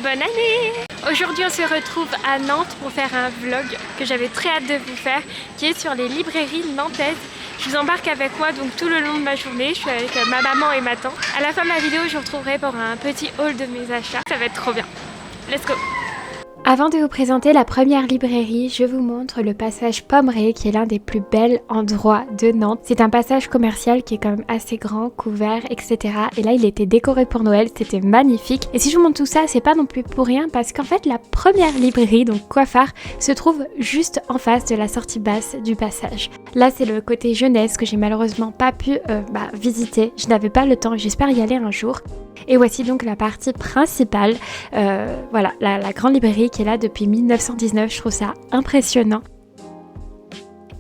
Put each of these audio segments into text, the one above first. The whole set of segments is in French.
Bonne année! Aujourd'hui on se retrouve à Nantes pour faire un vlog que j'avais très hâte de vous faire, qui est sur les librairies nantaises. Je vous embarque avec moi donc tout le long de ma journée, je suis avec ma maman et ma tante. À la fin de la vidéo je vous retrouverai pour un petit haul de mes achats, ça va être trop bien. Let's go! Avant de vous présenter la première librairie, je vous montre le passage Pommery qui est l'un des plus bels endroits de Nantes. C'est un passage commercial qui est quand même assez grand, couvert, etc. Et là il était décoré pour Noël, c'était magnifique. Et si je vous montre tout ça, c'est pas non plus pour rien parce qu'en fait la première librairie, donc Coiffard, se trouve juste en face de la sortie basse du passage. Là c'est le côté jeunesse que j'ai malheureusement pas pu visiter. Je n'avais pas le temps, j'espère y aller un jour. Et voici donc la partie principale, voilà, la grande librairie qui est là depuis 1919, je trouve ça impressionnant.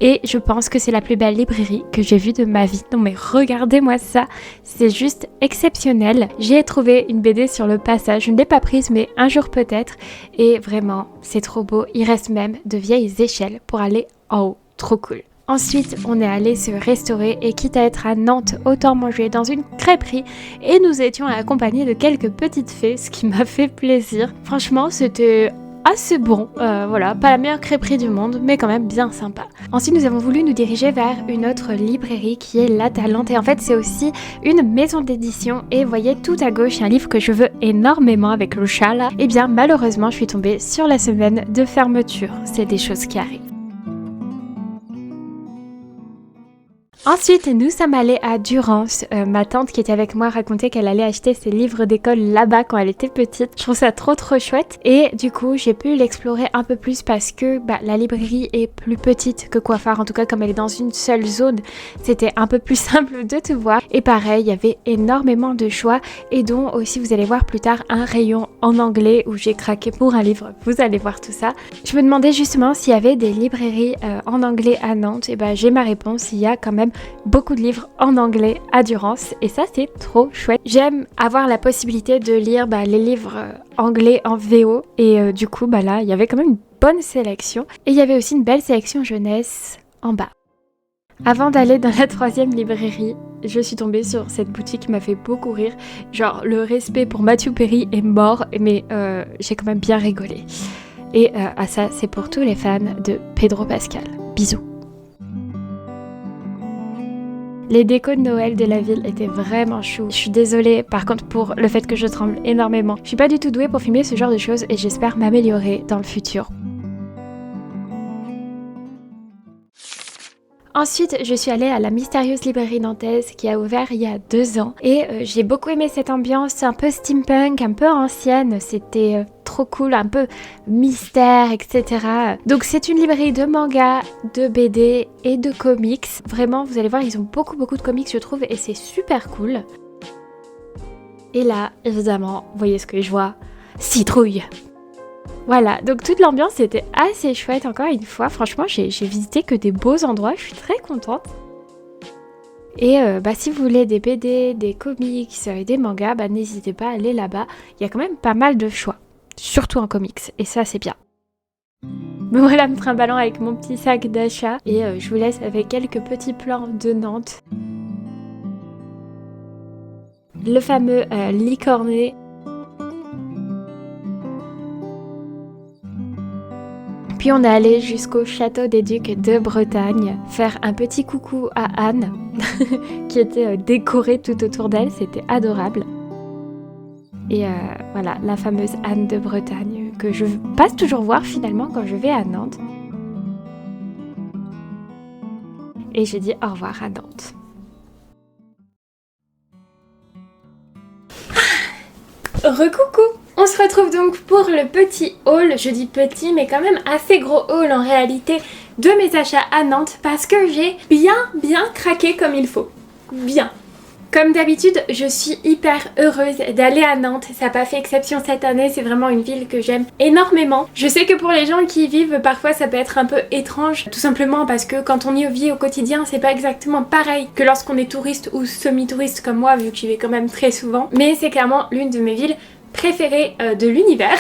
Et je pense que c'est la plus belle librairie que j'ai vue de ma vie. Non mais regardez-moi ça, c'est juste exceptionnel. J'ai trouvé une BD sur le passage, je ne l'ai pas prise mais un jour peut-être. Et vraiment, c'est trop beau, il reste même de vieilles échelles pour aller en haut, trop cool. Ensuite, on est allé se restaurer et quitte à être à Nantes, autant manger dans une crêperie et nous étions accompagnés de quelques petites fées, ce qui m'a fait plaisir. Franchement, c'était assez bon, voilà, pas la meilleure crêperie du monde, mais quand même bien sympa. Ensuite, nous avons voulu nous diriger vers une autre librairie qui est La Talente et en fait, c'est aussi une maison d'édition et vous voyez tout à gauche un livre que je veux énormément avec le chat là. Et bien, malheureusement, je suis tombée sur la semaine de fermeture. C'est des choses qui arrivent. Ensuite, nous sommes allés à Durance. Ma tante qui était avec moi racontait qu'elle allait acheter ses livres d'école là-bas quand elle était petite. Je trouve ça trop chouette. Et du coup, j'ai pu l'explorer un peu plus parce que la librairie est plus petite que Coiffard. En tout cas, comme elle est dans une seule zone, c'était un peu plus simple de tout voir. Et pareil, il y avait énormément de choix et dont aussi vous allez voir plus tard un rayon en anglais où j'ai craqué pour un livre. Vous allez voir tout ça. Je me demandais justement s'il y avait des librairies en anglais à Nantes. Et j'ai ma réponse. Il y a quand même beaucoup de livres en anglais à Durance et ça c'est trop chouette. J'aime avoir la possibilité de lire les livres anglais en VO et du coup là il y avait quand même une bonne sélection et il y avait aussi une belle sélection jeunesse en bas. Avant d'aller dans la troisième librairie, je suis tombée sur cette boutique qui m'a fait beaucoup rire. Genre le respect pour Matthew Perry est mort mais j'ai quand même bien rigolé. Et ça c'est pour tous les fans de Pedro Pascal. Bisous. Les décos de Noël de la ville étaient vraiment chou. Je suis désolée par contre pour le fait que je tremble énormément. Je suis pas du tout douée pour filmer ce genre de choses et j'espère m'améliorer dans le futur. Ensuite, je suis allée à la mystérieuse librairie nantaise qui a ouvert il y a 2 ans et j'ai beaucoup aimé cette ambiance un peu steampunk, un peu ancienne, c'était trop cool, un peu mystère, etc. Donc c'est une librairie de manga, de BD et de comics. Vraiment, vous allez voir, ils ont beaucoup de comics je trouve et c'est super cool. Et là, évidemment, vous voyez ce que je vois, citrouille. Voilà, donc toute l'ambiance était assez chouette encore une fois. Franchement, j'ai visité que des beaux endroits, je suis très contente. Et si vous voulez des BD, des comics et des mangas, n'hésitez pas à aller là-bas. Il y a quand même pas mal de choix, surtout en comics, et ça c'est bien. Me voilà me trimballant avec mon petit sac d'achat et je vous laisse avec quelques petits plans de Nantes. Le fameux licorné. Puis on est allé jusqu'au château des Ducs de Bretagne, faire un petit coucou à Anne, qui était décorée tout autour d'elle, c'était adorable. Et voilà, la fameuse Anne de Bretagne, que je passe toujours voir finalement quand je vais à Nantes. Et j'ai dit au revoir à Nantes. Recoucou! On se retrouve donc pour le petit haul, je dis petit mais quand même assez gros haul en réalité de mes achats à Nantes parce que j'ai bien craqué comme il faut. Bien. Comme d'habitude, je suis hyper heureuse d'aller à Nantes, ça n'a pas fait exception cette année, c'est vraiment une ville que j'aime énormément. Je sais que pour les gens qui y vivent, parfois ça peut être un peu étrange, tout simplement parce que quand on y vit au quotidien, c'est pas exactement pareil que lorsqu'on est touriste ou semi-touriste comme moi, vu que j'y vais quand même très souvent. Mais c'est clairement l'une de mes villes préférée de l'univers.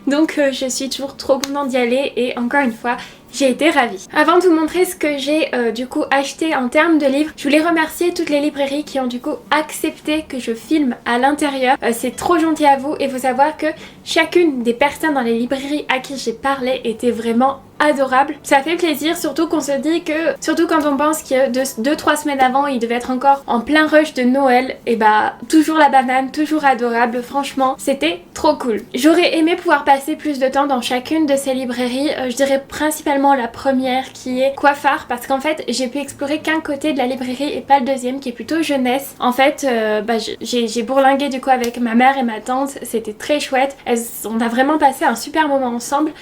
Donc je suis toujours trop contente d'y aller et encore une fois, J'ai été ravie. Avant de vous montrer ce que j'ai du coup acheté en termes de livres, je voulais remercier toutes les librairies qui ont du coup accepté que je filme à l'intérieur. C'est trop gentil à vous et faut savoir que chacune des personnes dans les librairies à qui j'ai parlé était vraiment adorable. Ça fait plaisir, surtout qu'on se dit que, surtout quand on pense que 2-3 semaines avant il devait être encore en plein rush de Noël, et bah toujours la banane, toujours adorable, franchement c'était trop cool. J'aurais aimé pouvoir passer plus de temps dans chacune de ces librairies, je dirais principalement la première qui est Coiffard, parce qu'en fait j'ai pu explorer qu'un côté de la librairie et pas le deuxième qui est plutôt jeunesse. En fait j'ai bourlingué du coup avec ma mère et ma tante, c'était très chouette, on a vraiment passé un super moment ensemble.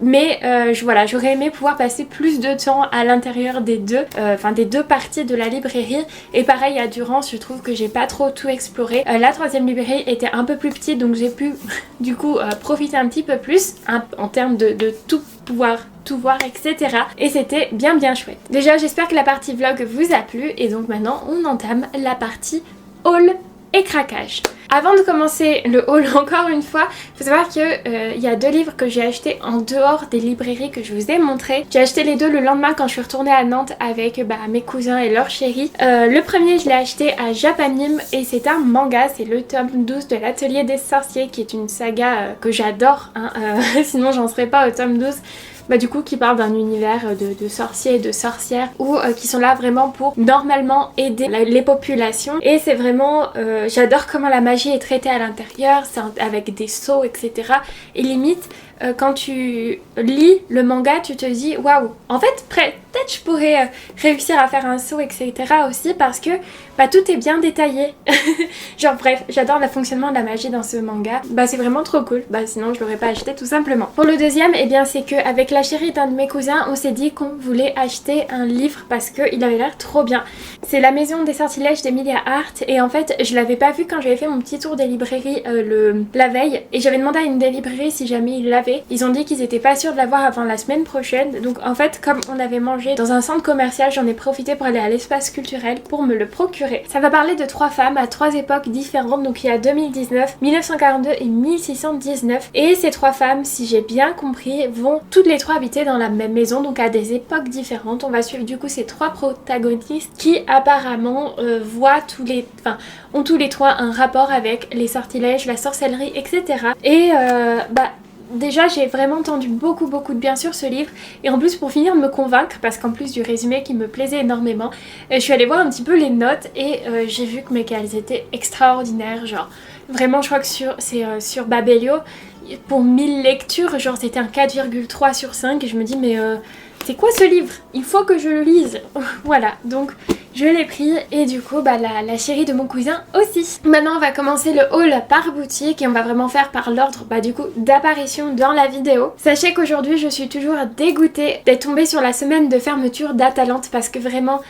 Mais voilà, j'aurais aimé pouvoir passer plus de temps à l'intérieur des deux parties de la librairie. Et pareil à Durance, je trouve que j'ai pas trop tout exploré. La troisième librairie était un peu plus petite, donc j'ai pu du coup profiter un petit peu plus en termes de tout pouvoir tout voir, etc. Et c'était bien chouette. Déjà j'espère que la partie vlog vous a plu et donc maintenant on entame la partie haul et craquage. Avant de commencer le haul, encore une fois, il faut savoir que y a 2 livres que j'ai achetés en dehors des librairies que je vous ai montré. J'ai acheté les 2 le lendemain quand je suis retournée à Nantes avec mes cousins et leurs chéris. Le premier je l'ai acheté à Japanime et c'est un manga, c'est le tome 12 de l'Atelier des Sorciers qui est une saga que j'adore, hein, sinon j'en serais pas au tome 12. Du coup qui parle d'un univers de sorciers et de sorcières ou qui sont là vraiment pour normalement aider les populations et c'est vraiment j'adore comment la magie est traitée à l'intérieur, avec des sceaux etc. Et limite quand tu lis le manga tu te dis waouh, en fait peut-être je pourrais réussir à faire un saut etc. aussi parce que tout est bien détaillé. Genre bref, j'adore le fonctionnement de la magie dans ce manga, c'est vraiment trop cool, sinon je l'aurais pas acheté tout simplement. Pour le deuxième, et bien c'est que avec la chérie d'un de mes cousins on s'est dit qu'on voulait acheter un livre parce qu'il avait l'air trop bien. C'est La Maison des Sortilèges d'Emilia Hart et en fait je l'avais pas vu quand j'avais fait mon petit tour des librairies la veille et j'avais demandé à une des librairies si jamais ils l'avaient. Ils ont dit qu'ils étaient pas sûrs de l'avoir avant la semaine prochaine, donc en fait comme on avait mangé dans un centre commercial, j'en ai profité pour aller à l'espace culturel pour me le procurer. Ça va parler de 3 femmes à 3 époques différentes, donc il y a 2019, 1942 et 1619 et ces 3 femmes, si j'ai bien compris, vont toutes les 3 habiter dans la même maison, donc à des époques différentes. On va suivre du coup ces 3 protagonistes qui apparemment ont tous les 3 un rapport avec les sortilèges, la sorcellerie, etc. Et déjà j'ai vraiment entendu beaucoup de bien sur ce livre et en plus pour finir de me convaincre, parce qu'en plus du résumé qui me plaisait énormément, je suis allée voir un petit peu les notes et j'ai vu que qu'elles étaient extraordinaires, genre vraiment je crois que sur Babelio pour 1000 lectures genre c'était un 4,3 sur 5 et je me dis mais c'est quoi ce livre? Il faut que je le lise. Voilà, donc je l'ai pris et du coup la chérie de mon cousin aussi. Maintenant on va commencer le haul par boutique et on va vraiment faire par l'ordre du coup d'apparition dans la vidéo. Sachez qu'aujourd'hui je suis toujours dégoûtée d'être tombée sur la semaine de fermeture d'Atalante parce que vraiment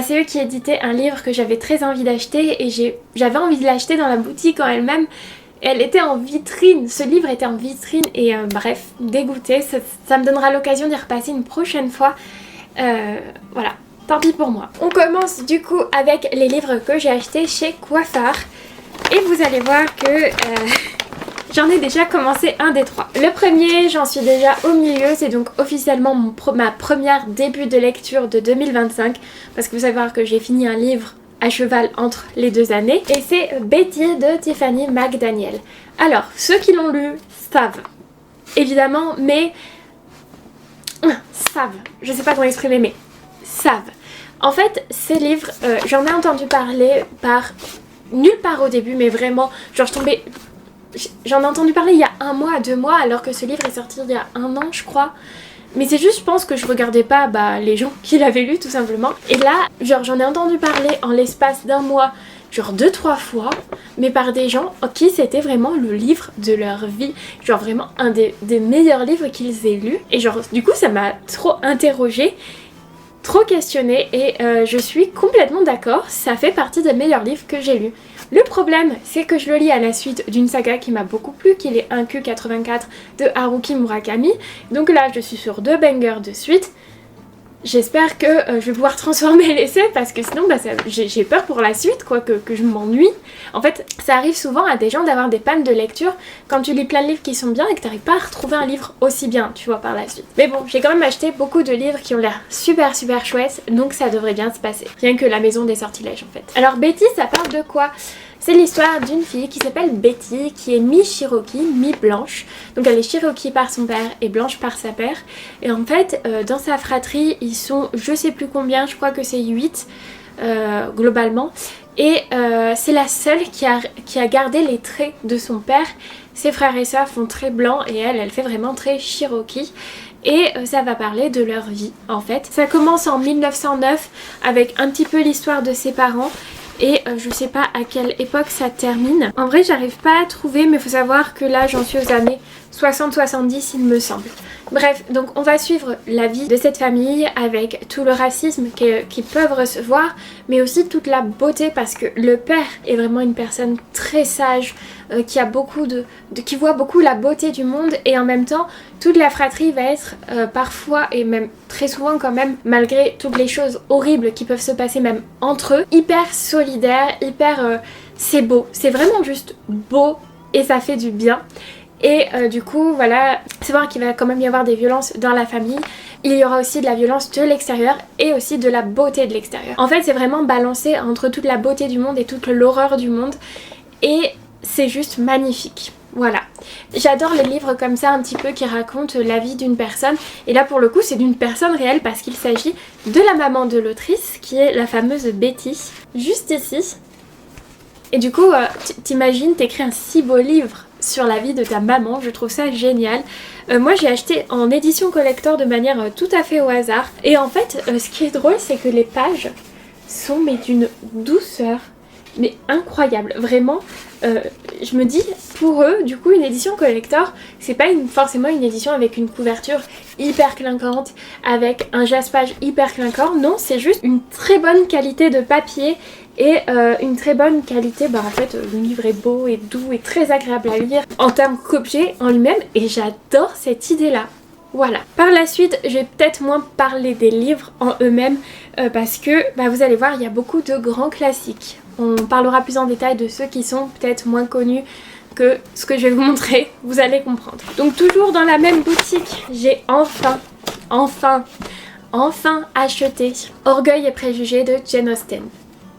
c'est eux qui éditaient un livre que j'avais très envie d'acheter et j'avais envie de l'acheter dans la boutique en elle-même. Elle était en vitrine, ce livre était en vitrine et bref, dégoûtée, ça me donnera l'occasion d'y repasser une prochaine fois. Voilà, tant pis pour moi. On commence du coup avec les livres que j'ai achetés chez Coiffard et vous allez voir que j'en ai déjà commencé un des 3. Le premier, j'en suis déjà au milieu, c'est donc officiellement ma première début de lecture de 2025 parce que vous savez voir que j'ai fini un livre à cheval entre les 2 années et c'est Betty de Tiffany McDaniel. Alors ceux qui l'ont lu savent évidemment, mais savent, je sais pas comment exprimer, mais savent. En fait ces livres j'en ai entendu parler nulle part au début, mais vraiment genre j'en ai entendu parler il y a 1 mois, 2 mois alors que ce livre est sorti il y a 1 an je crois. Mais c'est juste, je pense que je regardais pas les gens qui l'avaient lu tout simplement. Et là, genre j'en ai entendu parler en l'espace d'1 mois, genre 2-3 fois, mais par des gens qui c'était vraiment le livre de leur vie. Genre vraiment un des meilleurs livres qu'ils aient lu. Et genre du coup ça m'a trop interrogée, trop questionnée et je suis complètement d'accord, ça fait partie des meilleurs livres que j'ai lus. Le problème, c'est que je le lis à la suite d'une saga qui m'a beaucoup plu, qui est 1Q84 de Haruki Murakami. Donc là, je suis sur 2 bangers de suite. J'espère que je vais pouvoir transformer l'essai parce que sinon j'ai peur pour la suite quoi, que je m'ennuie. En fait ça arrive souvent à des gens d'avoir des pannes de lecture quand tu lis plein de livres qui sont bien et que tu n'arrives pas à retrouver un livre aussi bien tu vois par la suite. Mais bon j'ai quand même acheté beaucoup de livres qui ont l'air super chouettes donc ça devrait bien se passer. Rien que la maison des sortilèges en fait. Alors Betty ça parle de quoi ? C'est l'histoire d'une fille qui s'appelle Betty, qui est mi-Cherokee, mi-blanche. Donc elle est Cherokee par son père et blanche par sa mère. Et en fait, dans sa fratrie, ils sont je sais plus combien, je crois que c'est 8 globalement. Et c'est la seule qui a gardé les traits de son père. Ses frères et sœurs font très blanc et elle fait vraiment très Cherokee. Et ça va parler de leur vie en fait. Ça commence en 1909 avec un petit peu l'histoire de ses parents. Et je sais pas à quelle époque ça termine. En vrai j'arrive pas à trouver mais il faut savoir que là j'en suis aux années 60-70 il me semble. Bref, donc on va suivre la vie de cette famille avec tout le racisme qu'ils peuvent recevoir, mais aussi toute la beauté parce que le père est vraiment une personne très sage, qui voit beaucoup la beauté du monde et en même temps toute la fratrie va être parfois et même très souvent quand même, malgré toutes les choses horribles qui peuvent se passer même entre eux, hyper solidaire, c'est beau, c'est vraiment juste beau et ça fait du bien. Et du coup voilà, c'est voir qu'il va quand même y avoir des violences dans la famille. Il y aura aussi de la violence de l'extérieur et aussi de la beauté de l'extérieur. En fait c'est vraiment balancé entre toute la beauté du monde et toute l'horreur du monde. Et c'est juste magnifique. Voilà. J'adore les livres comme ça un petit peu qui racontent la vie d'une personne. Et là pour le coup c'est d'une personne réelle parce qu'il s'agit de la maman de l'autrice qui est la fameuse Betty. Juste ici. Et du coup t'imagines t'écris un si beau livre sur la vie de ta maman, je trouve ça génial. Moi j'ai acheté en édition collector de manière tout à fait au hasard. Et en fait ce qui est drôle c'est que les pages sont mais d'une douceur mais incroyable, vraiment. Je me dis pour eux du coup une édition collector c'est pas forcément une édition avec une couverture hyper clinquante, avec un jaspage hyper clinquant, non c'est juste une très bonne qualité de papier et une très bonne qualité, en fait le livre est beau et doux et très agréable à lire en termes qu'objet en lui-même et j'adore cette idée là. Voilà. Par la suite, je vais peut-être moins parler des livres en eux-mêmes parce que vous allez voir, il y a beaucoup de grands classiques. On parlera plus en détail de ceux qui sont peut-être moins connus que ce que je vais vous montrer, vous allez comprendre. Donc toujours dans la même boutique, j'ai enfin acheté Orgueil et préjugés de Jane Austen.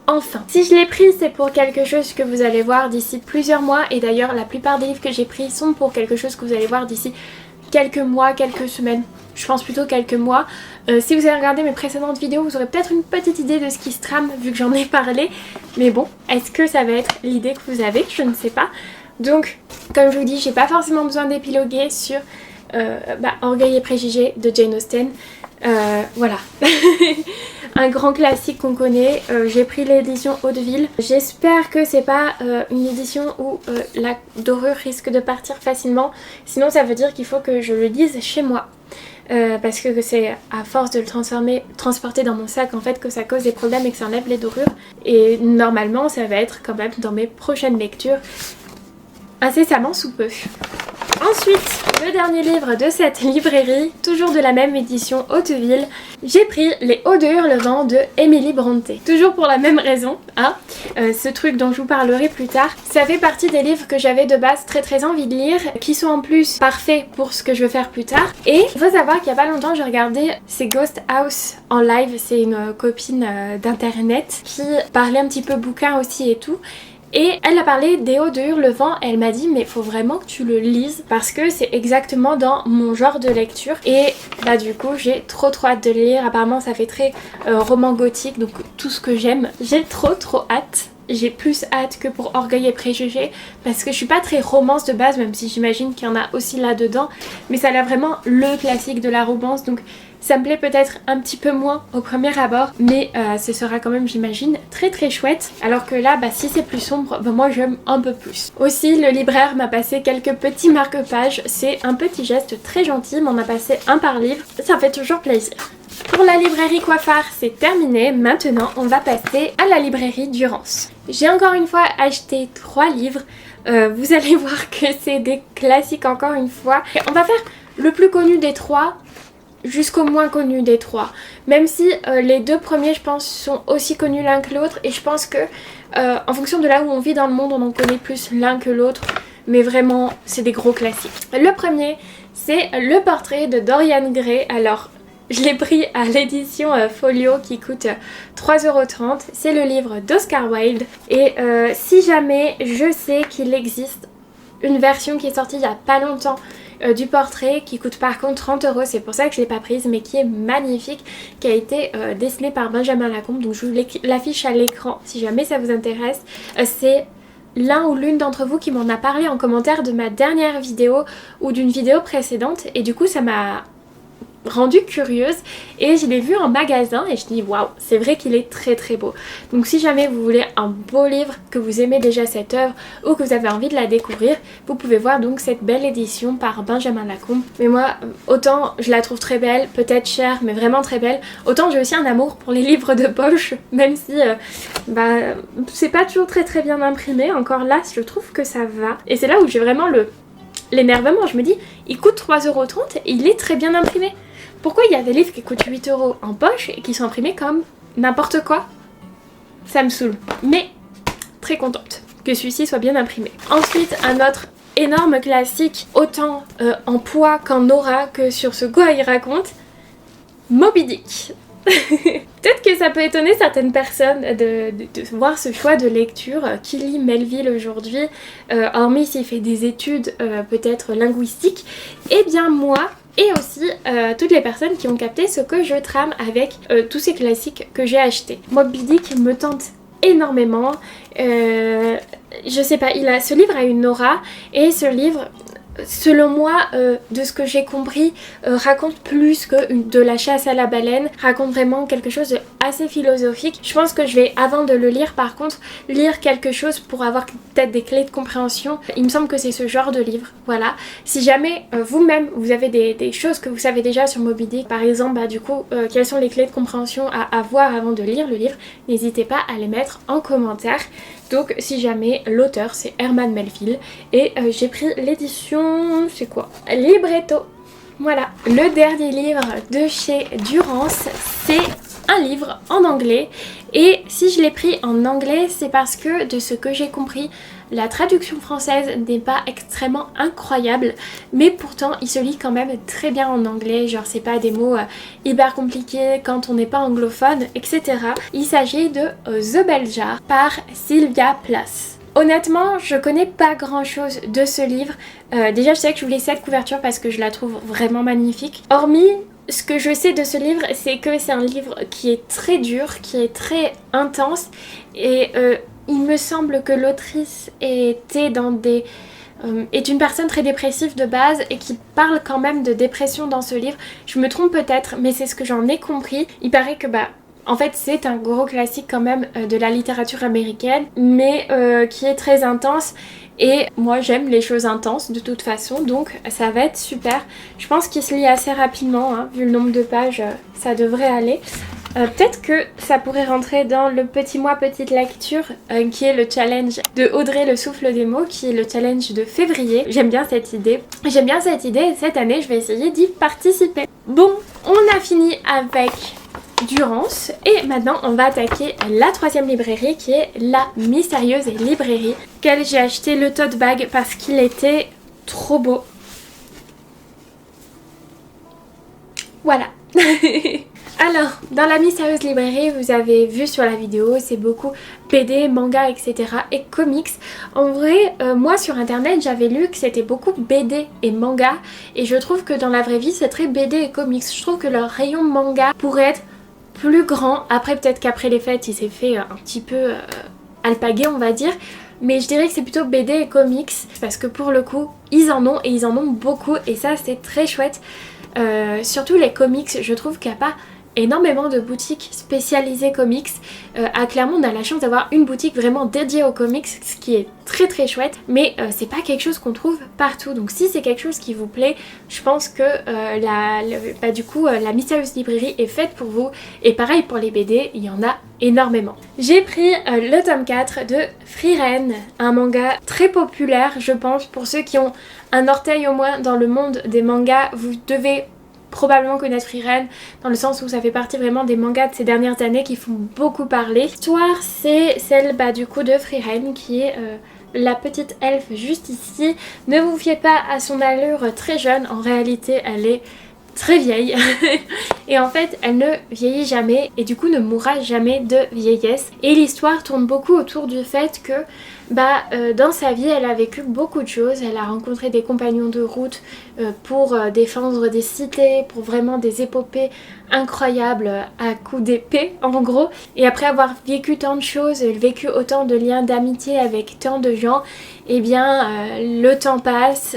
Enfin, si je l'ai pris c'est pour quelque chose que vous allez voir d'ici plusieurs mois et d'ailleurs la plupart des livres que j'ai pris sont pour quelque chose que vous allez voir d'ici quelques mois, quelques semaines, je pense plutôt quelques mois. Si vous avez regardé mes précédentes vidéos vous aurez peut-être une petite idée de ce qui se trame vu que j'en ai parlé, mais bon, est-ce que ça va être l'idée que vous avez? Je ne sais pas. Donc comme je vous dis, j'ai pas forcément besoin d'épiloguer sur Orgueil et préjugés de Jane Austen. Voilà. Un grand classique qu'on connaît. J'ai pris l'édition Hauteville. J'espère que c'est pas une édition où la dorure risque de partir facilement. Sinon ça veut dire qu'il faut que je le lise chez moi. Parce que c'est à force de le transporter dans mon sac en fait que ça cause des problèmes et que ça enlève les dorures. Et normalement ça va être quand même dans mes prochaines lectures incessamment sous peu. Ensuite, le dernier livre de cette librairie, toujours de la même édition Hauteville, j'ai pris Les Hauts de Hurlevent de Emily Brontë. Toujours pour la même raison, ce truc dont je vous parlerai plus tard. Ça fait partie des livres que j'avais de base très envie de lire, qui sont en plus parfaits pour ce que je veux faire plus tard. Et il faut savoir qu'il y a pas longtemps, j'ai regardé ces Ghost House en live, c'est une copine d'internet qui parlait un petit peu bouquin aussi et tout. Et elle a parlé des Hauts de Hurlevent, elle m'a dit mais faut vraiment que tu le lises parce que c'est exactement dans mon genre de lecture. Et du coup j'ai trop hâte de le lire, apparemment ça fait très roman gothique donc tout ce que j'aime. J'ai trop hâte. J'ai plus hâte que pour Orgueil et préjugés parce que je suis pas très romance de base, même si j'imagine qu'il y en a aussi là-dedans, mais ça a l'air vraiment le classique de la romance donc ça me plaît peut-être un petit peu moins au premier abord, mais ce sera quand même j'imagine très chouette. Alors que là si c'est plus sombre, moi j'aime un peu plus. Aussi le libraire m'a passé quelques petits marque-pages, c'est un petit geste très gentil, m'en a passé un par livre, ça fait toujours plaisir. Pour la librairie Coiffard, c'est terminé. Maintenant, on va passer à la librairie Durance. J'ai encore une fois acheté 3 livres. Vous allez voir que c'est des classiques encore une fois. On va faire le plus connu des 3 jusqu'au moins connu des trois. Même si les deux premiers, je pense, sont aussi connus l'un que l'autre. Et je pense que en fonction de là où on vit dans le monde, on en connaît plus l'un que l'autre. Mais vraiment, c'est des gros classiques. Le premier, c'est Le Portrait de Dorian Gray. Alors, je l'ai pris à l'édition Folio qui coûte 3,30 €. C'est le livre d'Oscar Wilde. Et si jamais je sais qu'il existe une version qui est sortie il n'y a pas longtemps du portrait qui coûte par contre 30 €, c'est pour ça que je ne l'ai pas prise, mais qui est magnifique, qui a été dessinée par Benjamin Lacombe. Donc je vous l'affiche à l'écran si jamais ça vous intéresse. C'est l'un ou l'une d'entre vous qui m'en a parlé en commentaire de ma dernière vidéo ou d'une vidéo précédente, et du coup ça m'a rendue curieuse et je l'ai vu en magasin et je dis waouh, c'est vrai qu'il est très très beau. Donc si jamais vous voulez un beau livre, que vous aimez déjà cette œuvre ou que vous avez envie de la découvrir, vous pouvez voir donc cette belle édition par Benjamin Lacombe. Mais moi, autant je la trouve très belle, peut-être chère mais vraiment très belle, autant j'ai aussi un amour pour les livres de poche, même si c'est pas toujours très très bien imprimé. Encore là, je trouve que ça va, et c'est là où j'ai vraiment l'énervement. Je me dis, il coûte 3,30 € et il est très bien imprimé. Pourquoi il y a des livres qui coûtent 8 € en poche et qui sont imprimés comme n'importe quoi? Ça me saoule. Mais très contente que celui-ci soit bien imprimé. Ensuite, un autre énorme classique, autant en poids qu'en aura que sur ce quoi il raconte, Moby Dick. Peut-être que ça peut étonner certaines personnes de voir ce choix de lecture. Qui lit Melville aujourd'hui, hormis s'il fait des études peut-être linguistiques? Eh bien moi, et aussi toutes les personnes qui ont capté ce que je trame avec tous ces classiques que j'ai achetés. Moby Dick me tente énormément. Je sais pas, ce livre a une aura, et ce livre, selon moi, de ce que j'ai compris, raconte plus que de la chasse à la baleine, raconte vraiment quelque chose de assez philosophique. Je pense que je vais, avant de le lire par contre, lire quelque chose pour avoir peut-être des clés de compréhension. Il me semble que c'est ce genre de livre, voilà. Si jamais vous-même vous avez des choses que vous savez déjà sur Moby Dick, par exemple, quelles sont les clés de compréhension à avoir avant de lire le livre, n'hésitez pas à les mettre en commentaire. Donc si jamais, l'auteur c'est Herman Melville, et j'ai pris l'édition, c'est quoi? Libretto. Voilà. Le dernier livre de chez Durance, c'est un livre en anglais, et si je l'ai pris en anglais, c'est parce que de ce que j'ai compris, la traduction française n'est pas extrêmement incroyable, mais pourtant il se lit quand même très bien en anglais, genre c'est pas des mots hyper compliqués quand on n'est pas anglophone, etc. Il s'agit de The Bell Jar par Sylvia Plath. Honnêtement, je connais pas grand chose de ce livre. Déjà je sais que je voulais cette couverture parce que je la trouve vraiment magnifique. Hormis, ce que je sais de ce livre, c'est que c'est un livre qui est très dur, qui est très intense, et il me semble que l'autrice est une personne très dépressive de base et qui parle quand même de dépression dans ce livre. Je me trompe peut-être, mais c'est ce que j'en ai compris. Il paraît que en fait c'est un gros classique quand même de la littérature américaine, mais qui est très intense. Et moi j'aime les choses intenses de toute façon, donc ça va être super. Je pense qu'il se lit assez rapidement, hein, vu le nombre de pages, ça devrait aller. Peut-être que ça pourrait rentrer dans le petit mois petite lecture qui est le challenge de Audrey le souffle des mots, qui est le challenge de février. J'aime bien cette idée. Et cette année je vais essayer d'y participer. Bon, on a fini avec Durance, et maintenant on va attaquer la troisième librairie qui est la mystérieuse librairie, qu'elle j'ai acheté le tote bag parce qu'il était trop beau. Voilà. Alors, dans la mystérieuse librairie, vous avez vu sur la vidéo, c'est beaucoup BD, manga, etc. et comics. En vrai, moi sur internet, j'avais lu que c'était beaucoup BD et manga, et je trouve que dans la vraie vie, c'est très BD et comics. Je trouve que leur rayon manga pourrait être plus grand. Après, peut-être qu'après les fêtes, il s'est fait un petit peu alpagué, on va dire. Mais je dirais que c'est plutôt BD et comics, parce que pour le coup, ils en ont, et ils en ont beaucoup, et ça, c'est très chouette. Surtout les comics, je trouve qu'il n'y a pas énormément de boutiques spécialisées comics. À Clermont, on a la chance d'avoir une boutique vraiment dédiée aux comics, ce qui est très très chouette, mais c'est pas quelque chose qu'on trouve partout. Donc si c'est quelque chose qui vous plaît, je pense que la mystérieuse librairie est faite pour vous. Et pareil pour les BD, il y en a énormément. J'ai pris le tome 4 de Frieren, un manga très populaire, je pense, pour ceux qui ont un orteil au moins dans le monde des mangas. Vous devez probablement connaître Frieren, dans le sens où ça fait partie vraiment des mangas de ces dernières années qui font beaucoup parler. L'histoire c'est celle du coup de Frieren qui est la petite elfe juste ici. Ne vous fiez pas à son allure très jeune, en réalité elle est très vieille et en fait elle ne vieillit jamais et du coup ne mourra jamais de vieillesse. Et l'histoire tourne beaucoup autour du fait que dans sa vie elle a vécu beaucoup de choses. Elle a rencontré des compagnons de route pour défendre des cités, pour vraiment des épopées incroyables à coups d'épée en gros. Et après avoir vécu tant de choses, vécu autant de liens d'amitié avec tant de gens, et le temps passe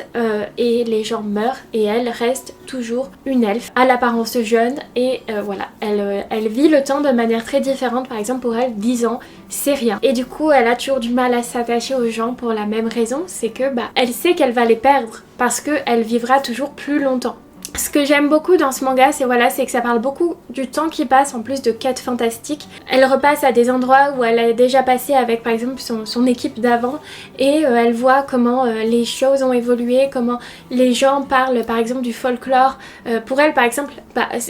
et les gens meurent et elle reste toujours une elfe à l'apparence jeune et voilà, elle vit le temps de manière très différente. Par exemple pour elle 10 ans c'est rien et du coup elle a toujours du mal à s'attacher aux gens pour la même raison, c'est que elle sait qu'elle va les perdre parce qu'elle vivra toujours plus longtemps. Ce que j'aime beaucoup dans ce manga, c'est que ça parle beaucoup du temps qui passe en plus de quêtes fantastiques. Elle repasse à des endroits où elle a déjà passé avec par exemple son équipe d'avant et elle voit comment les choses ont évolué, comment les gens parlent par exemple du folklore. Pour elle par exemple,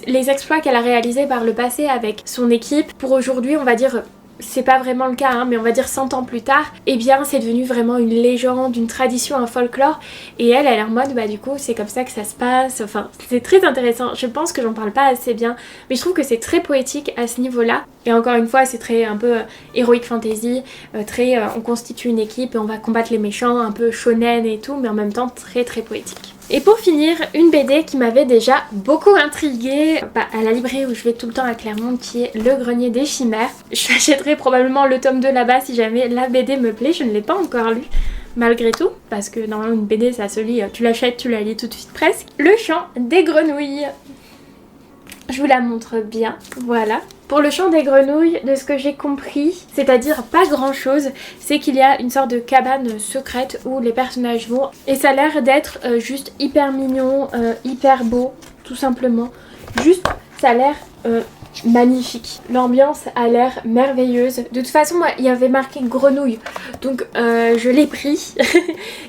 les exploits qu'elle a réalisés par le passé avec son équipe, pour aujourd'hui on va dire... c'est pas vraiment le cas hein, mais on va dire 100 ans plus tard, c'est devenu vraiment une légende, une tradition, un folklore et elle est en mode du coup c'est comme ça que ça se passe. Enfin c'est très intéressant, je pense que j'en parle pas assez bien mais je trouve que c'est très poétique à ce niveau là et encore une fois c'est très un peu heroic fantasy, on constitue une équipe et on va combattre les méchants, un peu shonen et tout mais en même temps très très poétique. Et pour finir, une BD qui m'avait déjà beaucoup intriguée à la librairie où je vais tout le temps à Clermont, qui est Le Grenier des Chimères. J'achèterai probablement le tome 2 là-bas si jamais la BD me plaît, je ne l'ai pas encore lu malgré tout, parce que normalement une BD ça se lit, tu l'achètes, tu la lis tout de suite presque. Le Chant des Grenouilles. Je vous la montre bien, voilà. Pour le Chant des Grenouilles, de ce que j'ai compris, c'est-à-dire pas grand chose, c'est qu'il y a une sorte de cabane secrète où les personnages vont et ça a l'air d'être juste hyper mignon, hyper beau, tout simplement. Juste, ça a l'air magnifique. L'ambiance a l'air merveilleuse. De toute façon, moi, il y avait marqué grenouille, donc je l'ai pris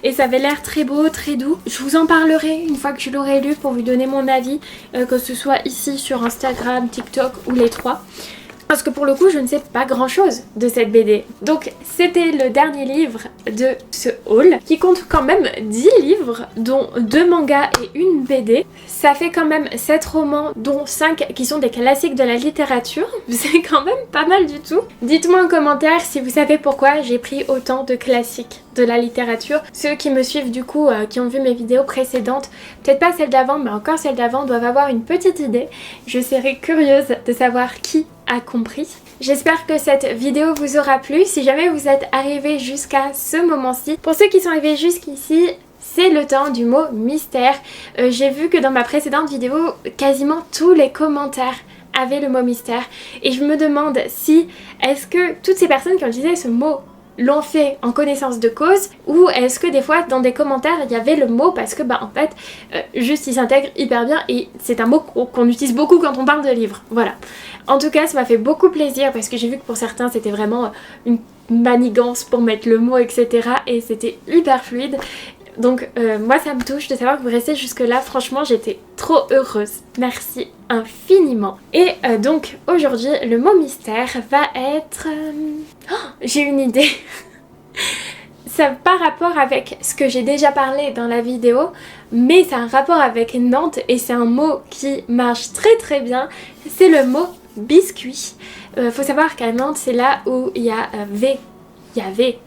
et ça avait l'air très beau, très doux. Je vous en parlerai une fois que je l'aurai lu pour vous donner mon avis, que ce soit ici sur Instagram, TikTok ou les trois. Parce que pour le coup je ne sais pas grand chose de cette BD. Donc c'était le dernier livre de ce haul qui compte quand même 10 livres dont 2 mangas et une BD. Ça fait quand même 7 romans dont 5 qui sont des classiques de la littérature. C'est quand même pas mal du tout. Dites-moi en commentaire si vous savez pourquoi j'ai pris autant de classiques de la littérature. Ceux qui me suivent du coup, qui ont vu mes vidéos précédentes, peut-être pas celles d'avant mais encore celles d'avant, doivent avoir une petite idée. Je serais curieuse de savoir qui a compris. J'espère que cette vidéo vous aura plu. Si jamais vous êtes arrivé jusqu'à ce moment-ci, pour ceux qui sont arrivés jusqu'ici, c'est le temps du mot mystère. J'ai vu que dans ma précédente vidéo, quasiment tous les commentaires avaient le mot mystère et je me demande si est-ce que toutes ces personnes qui ont utilisé ce mot l'ont fait en connaissance de cause ou est-ce que des fois dans des commentaires il y avait le mot parce que en fait juste il s'intègre hyper bien et c'est un mot qu'on utilise beaucoup quand on parle de livres, voilà. En tout cas ça m'a fait beaucoup plaisir parce que j'ai vu que pour certains c'était vraiment une manigance pour mettre le mot etc et c'était hyper fluide. Donc moi ça me touche de savoir que vous restez jusque là, franchement j'étais trop heureuse, merci infiniment. Et donc aujourd'hui le mot mystère va être... Oh, j'ai une idée. Ça n'a pas rapport avec ce que j'ai déjà parlé dans la vidéo, mais ça a un rapport avec Nantes et c'est un mot qui marche très très bien, c'est le mot biscuit. Faut savoir qu'à Nantes c'est là où il y avait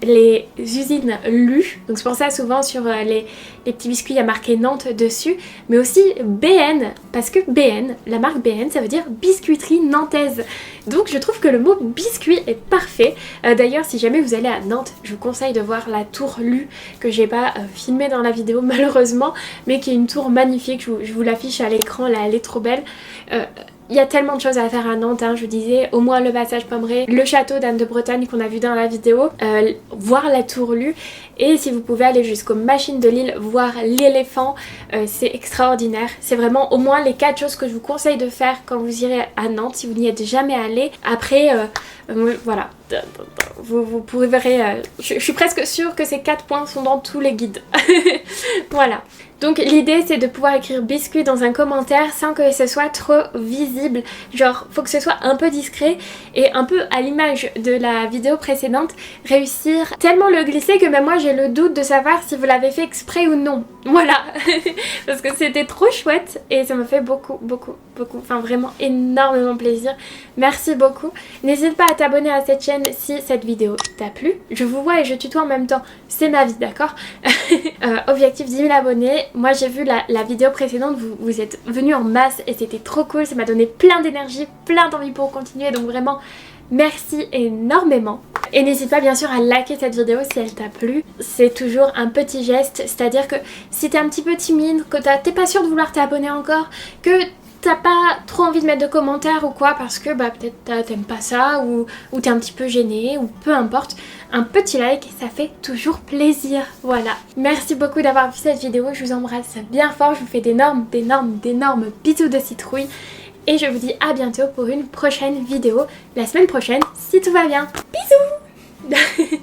les usines Lu, donc c'est pour ça souvent sur les petits biscuits il y a marqué Nantes dessus, mais aussi BN, parce que BN, la marque BN ça veut dire biscuiterie nantaise, donc je trouve que le mot biscuit est parfait. D'ailleurs si jamais vous allez à Nantes, je vous conseille de voir la tour Lu, que j'ai pas filmée dans la vidéo malheureusement, mais qui est une tour magnifique, je vous l'affiche à l'écran là, elle est trop belle. Il y a tellement de choses à faire à Nantes, hein, je vous disais, au moins le passage Pommeré, le château d'Anne de Bretagne qu'on a vu dans la vidéo, voir la tour Lu, et si vous pouvez aller jusqu'aux machines de Lille, voir l'éléphant, c'est extraordinaire. C'est vraiment au moins les 4 choses que je vous conseille de faire quand vous irez à Nantes, si vous n'y êtes jamais allé. Après, voilà. vous pourrez verrez, je suis presque sûre que ces 4 points sont dans tous les guides. Voilà. Donc l'idée c'est de pouvoir écrire biscuit dans un commentaire sans que ce soit trop visible. Genre faut que ce soit un peu discret et un peu à l'image de la vidéo précédente, réussir tellement le glisser que même moi j'ai le doute de savoir si vous l'avez fait exprès ou non. Voilà. Parce que c'était trop chouette et ça me fait beaucoup, enfin vraiment énormément plaisir. Merci beaucoup. N'hésite pas à t'abonner à cette chaîne si cette vidéo t'a plu. Je vous vois et je tutoie en même temps, c'est ma vie, d'accord? Objectif 10 000 abonnés. Moi j'ai vu la vidéo précédente, vous êtes venus en masse et c'était trop cool, ça m'a donné plein d'énergie, plein d'envie pour continuer, donc vraiment merci énormément. Et n'hésite pas bien sûr à liker cette vidéo si elle t'a plu. C'est toujours un petit geste, c'est-à-dire que si t'es un petit peu timide, que t'es pas sûr de vouloir t'abonner encore, que t'as pas trop envie de mettre de commentaires ou quoi parce que bah peut-être t'aimes pas ça ou t'es un petit peu gêné ou peu importe, un petit like ça fait toujours plaisir. Voilà, merci beaucoup d'avoir vu cette vidéo, je vous embrasse bien fort, je vous fais d'énormes bisous de citrouille et je vous dis à bientôt pour une prochaine vidéo la semaine prochaine si tout va bien. Bisous.